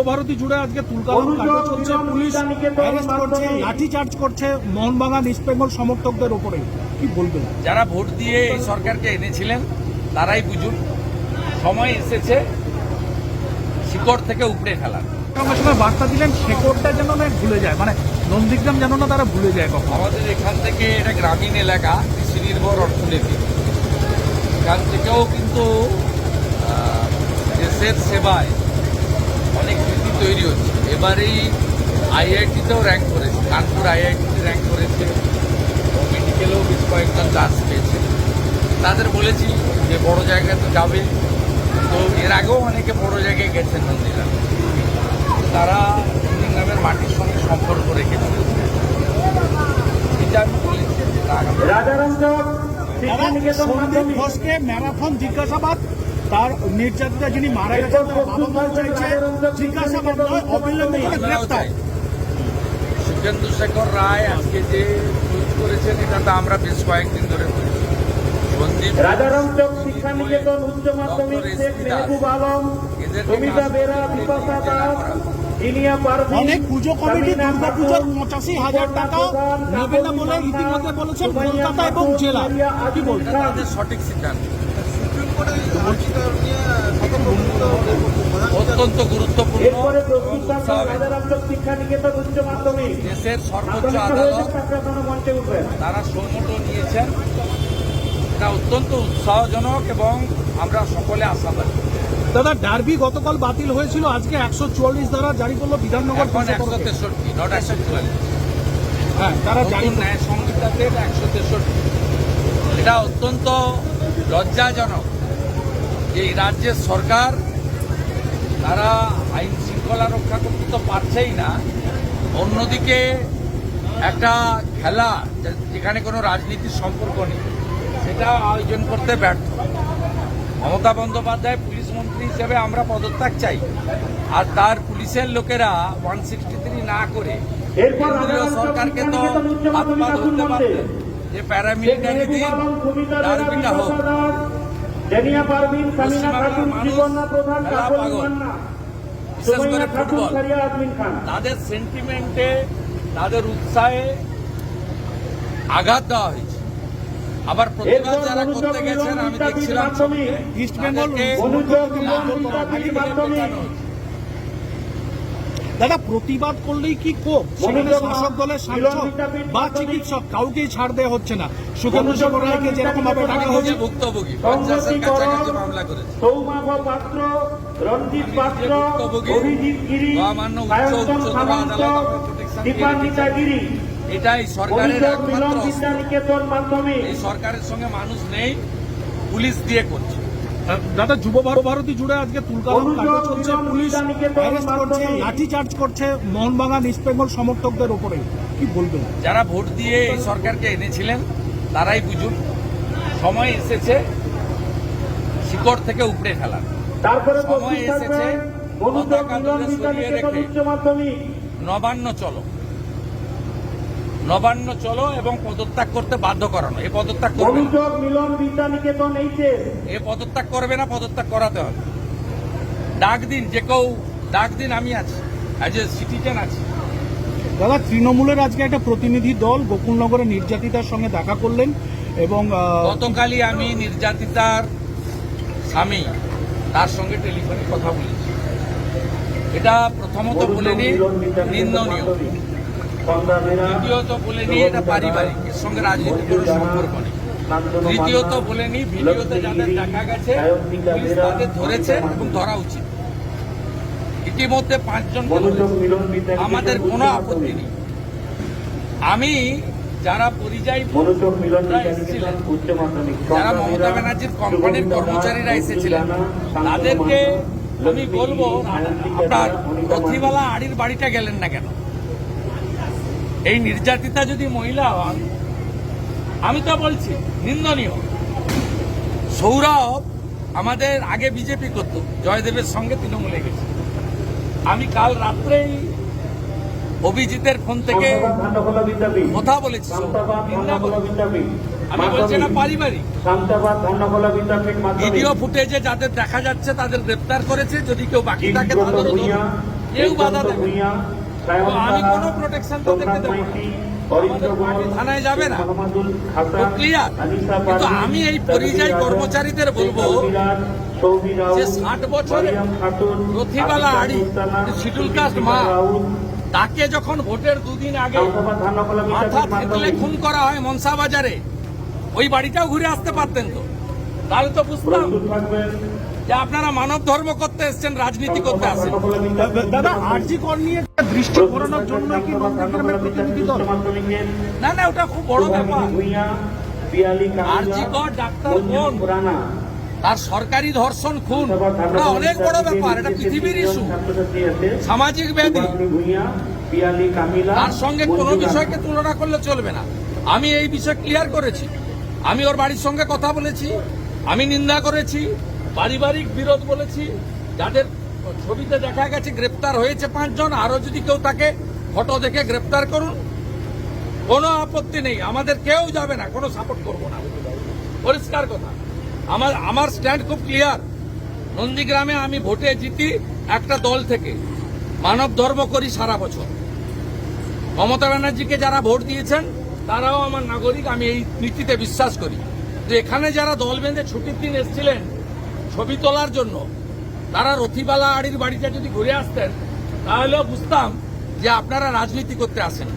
যুবভারতী জুড়ে আজকে তুলকালাম কাণ্ড চলছে, পুলিশ অ্যারেস্ট করছে, লাঠিচার্জ করছে মোহনবাগান ইস্ট বেঙ্গল সমর্থকদের ওপরে, কি বলবেন? যারা ভোট দিয়ে এই সরকারকে এনেছিলেন তারাই বুঝুন, সময় এসেছে শিকড় থেকে উপড়ে ফেলার। সঙ্গে সঙ্গে বার্তা দিলেন শেকড়টা যেন না ভুলে যায়, মানে নন্দীগ্রাম যেন না তারা ভুলে যায় কখন। আমাদের এখান থেকে এটা গ্রামীণ এলাকা, কৃষি নির্ভর অর্থনীতি, এখান থেকেও কিন্তু দেশের সেবায় অনেক নীতি তৈরি হচ্ছে। এবারেই আইআইটিতেও র্যাঙ্ক করেছে, কানপুর আইআইটিতে র্যাঙ্ক করেছে, মেডিকেলেও বেশ কয়েকজন চান্স পেয়েছে। তাদের বলেছি যে বড় জায়গায় তো যাবে, তো এর আগেও অনেকে বড় জায়গায় গেছেন নন্দীগ্রাম, তারা নন্দীগ্রামের মাটির সঙ্গে সম্পর্ক রেখেছে। এটা আমি বলেছি সন্দীপ ঘোষকে ম্যারাথন জিজ্ঞাসাবাদ, তার নির্যাতিতা যিনি মারা গেছেন তার বাবা মা চাইছে জিজ্ঞাসাবাদ নয়, অবিলম্বে গ্রেফতার। সুখেন্দু শেখর রায় আজকে যে টুইট করেছেন, এটা তো আমরা বেশ কয়েকদিন ধরে করেছি। সন্দীপ রাজারাম চক শিক্ষা নিকেতন উচ্চ মাধ্যমিক শেখ মেহবুব আলম, সুমিতা বেরা, বিপাশা দাস, ইনিয়া পারভিন, অনেক পুজো কমিটি দুর্গা পুজোর 85,000 টাকা নেবে না বলে ইতিমধ্যে বলেছেন কলকাতা এবং জেলা, কি বলবেন? তাদের সঠিক সিদ্ধান্ত অত্যন্ত গুরুত্বপূর্ণ। এরপরে প্রস্তুত থাকবেন রাজারাম চক শিক্ষা নিকেতন উচ্চ মাধ্যমিক। দেশের সর্বোচ্চ আদালত মঞ্চে উঠবেন। তারা সৌমত নিয়েছেন, এটা অত্যন্ত উৎসাহজনক এবং আমরা সকলে আশাবাদী। দাদা, ডার্বি গতকাল বাতিল হয়েছিল, আজকে 144 ধারা জারি করলো বিধাননগর। এখন 163, নট 144। হ্যাঁ, তারা জারি নতুন ন্যায় সংহিতাতে 163। এটা অত্যন্ত লজ্জাজনক যে এই রাজ্যের সরকার, তারা আইন শৃঙ্খলা রক্ষা করতে তো পারছেই না, অন্যদিকে একটা খেলা যেখানে কোনো রাজনীতির সম্পর্ক নেই সেটা আয়োজন করতে ব্যর্থ। মমতা বন্দ্যোপাধ্যায় পুলিশ মন্ত্রী হিসেবে আমরা পদত্যাগ চাই, আর তার পুলিশের লোকেরা 163 না করে কেন্দ্রীয় সরকারকে তো হাত পা ধরতে পারতেন যে প্যারামিলিটারি দিন ডার্বিটা হোক। পশ্চিমবাংলার মানুষ খেলা পাগল, বিশেষ করে ফুটবল। তাদের সেন্টিমেন্টে, তাদের উৎসাহে আঘাত দেওয়া হয়েছে। আবার প্রতিবাদ যারা করতে গেছেন, আমি দেখছিলাম ইস্ট বেঙ্গল দাদা, প্রতিবাদ করলেই কি কোপ? সেখানে শাসক দলের সাংসদ বা চিকিৎসক কাউকেই ছাড় দেওয়া হচ্ছে না। সুখেন্দু শেখর রায়কে যেরকম ভাবে ডাকা হয়েছে, ভুক্তভোগী 50-এর কাছাকাছি মামলা করেছে। সৌমাভ পাত্র, রঞ্জিত পাত্র, অভিজিৎ গিরি, কায়স্থন সামন্ত, দীপান্বিতা গিরি, এটাই সরকারের একমাত্র অস্ত্র। নিকেতন মাধ্যমিক। এই সরকারের সঙ্গে মানুষ নেই, পুলিশ দিয়ে করছে। দাদা, যুবভারতী জুড়ে আজকে তুলকালাম কাণ্ড চলছে, পুলিশ অ্যারেস্ট করছে, লাঠিচার্জ করছে মোহনবাগান ইস্ট বেঙ্গল সমর্থকদের ওপরে, কি বলবেন? যারা ভোট দিয়ে এই সরকারকে এনেছিলেন তারাই বুঝুন, সময় এসেছে শিকড় থেকে উপড়ে ফেলার। তারপরে সময় এসেছে পতাকা দূরে সরিয়ে রেখে উচ্চ মাধ্যমিক নবান্ন চলো এবং পদত্যাগ করতে বাধ্য করানো। এ পদত্যাগ করবে না, মিলন বিদ্যা নিকেতন এ পদত্যাগ করবে না, পদত্যাগ করাতে হবে। ডাক দিন, যে কেউ ডাক দিন, আমি আছি, অ্যাজ এ সিটিজেন আছি। দাদা, তৃণমূলের আজকে একটা প্রতিনিধি দল গোকুলনগরে নির্যাতিতার সঙ্গে দেখা করলেন এবং গতকালই আমি নির্যাতিতার স্বামী, তার সঙ্গে টেলিফোনে কথা বলেছি। এটা প্রথমত বলেনি নিন্দনীয়, দ্বিতীয়ত বলেনি এটা পারিবারিক, এর সঙ্গে রাজনীতির কোনো সম্পর্ক নেই। তৃতীয়ত বলেনি ভিডিওতে যাদের দেখা গেছে পুলিশ তাদের ধরেছে এবং ধরা উচিত। ইতিমধ্যে 5 জন, আমাদের কোনো আপত্তি নেই। আমি যারা পরিযায়ী এসেছিলেন, যারা মমতা ব্যানার্জির কোম্পানির কর্মচারীরা এসেছিলেন, তাদেরকে আমি বলবো, আপনার রথিবালা আড়ির বাড়িটা গেলেন না কেন? এই নির্যাতিতা যদি মহিলা হন, আমি তো বলছি নিন্দনীয়। সৌরভ আমাদের আগে বিজেপি করত, জয়দেবের সঙ্গে তৃণমূলে গেছে। আমি কাল রাত্রেই অভিজিতের ফোন থেকে কথা বলেছি, আমি বলছি না পারিবারিক। ভিডিও ফুটেজে যাদের দেখা যাচ্ছে তাদের গ্রেপ্তার করেছে, যদি কেউ বাকি থাকে তাদেরও কেউ বাধা দেবে না। তো আমি কোনো প্রোটেকশন তো দেখতে দেবো না। আমাদের পার্টি থানায় যাবে না, তো ক্লিয়ার। কিন্তু আমি এই পরিযায়ী কর্মচারীদের বলবো যে 60 বছরে রথিবালা আড়ি শিডিউল কাস্ট মা, তাকে যখন ভোটের দুদিন আগে মাথা থেতলে খুন করা হয় মনসা বাজারে, ওই বাড়িটাও ঘুরে আসতে পারতেন তো, তাহলে তো বুঝতাম যে আপনারা মানব ধর্ম করতে এসছেন, রাজনীতি করতে আসেন। দাদা আরজি কর নিয়ে দৃষ্টি ঘোরানোর জন্য কি নন্দীগ্রামের প্রতিনিধি দল? না না, ওটা খুব বড় ব্যাপার। আরজি কর ডাক্তার বোন, তার সরকারি ধর্ষণ খুন, ওটা অনেক বড় ব্যাপার, এটা পৃথিবীর ইস্যু, সামাজিক ব্যাধি। তার সঙ্গে কোনো বিষয়কে তুলনা করলে চলবে না। আমি এই বিষয় ক্লিয়ার করেছি, আমি ওর বাড়ির সঙ্গে কথা বলেছি, আমি নিন্দা করেছি, পারিবারিক বিরোধ বলেছি, যাদের ছবিতে দেখা গেছে গ্রেপ্তার হয়েছে 5 জন, আরো যদি কেউ তাকে ফটো দেখে গ্রেপ্তার করুন, কোনো আপত্তি নেই, আমাদের কেউ যাবে না, কোনো সাপোর্ট করব না, পরিষ্কার কথা। আমার স্ট্যান্ড খুব ক্লিয়ার। নন্দীগ্রামে আমি ভোটে জিতি একটা দল থেকে, মানব ধর্ম করি সারা বছর। মমতা ব্যানার্জিকে যারা ভোট দিয়েছেন তারাও আমার নাগরিক, আমি এই নীতিতে বিশ্বাস করি। যে এখানে যারা দল বেঁধে ছুটির দিন এসেছিলেন ছবি তোলার জন্য, তারা রথিবালা আড়ির বাড়িতে যদি ঘুরে আসতেন তাহলেও বুঝতাম যে আপনারা রাজনীতি করতে আসেন।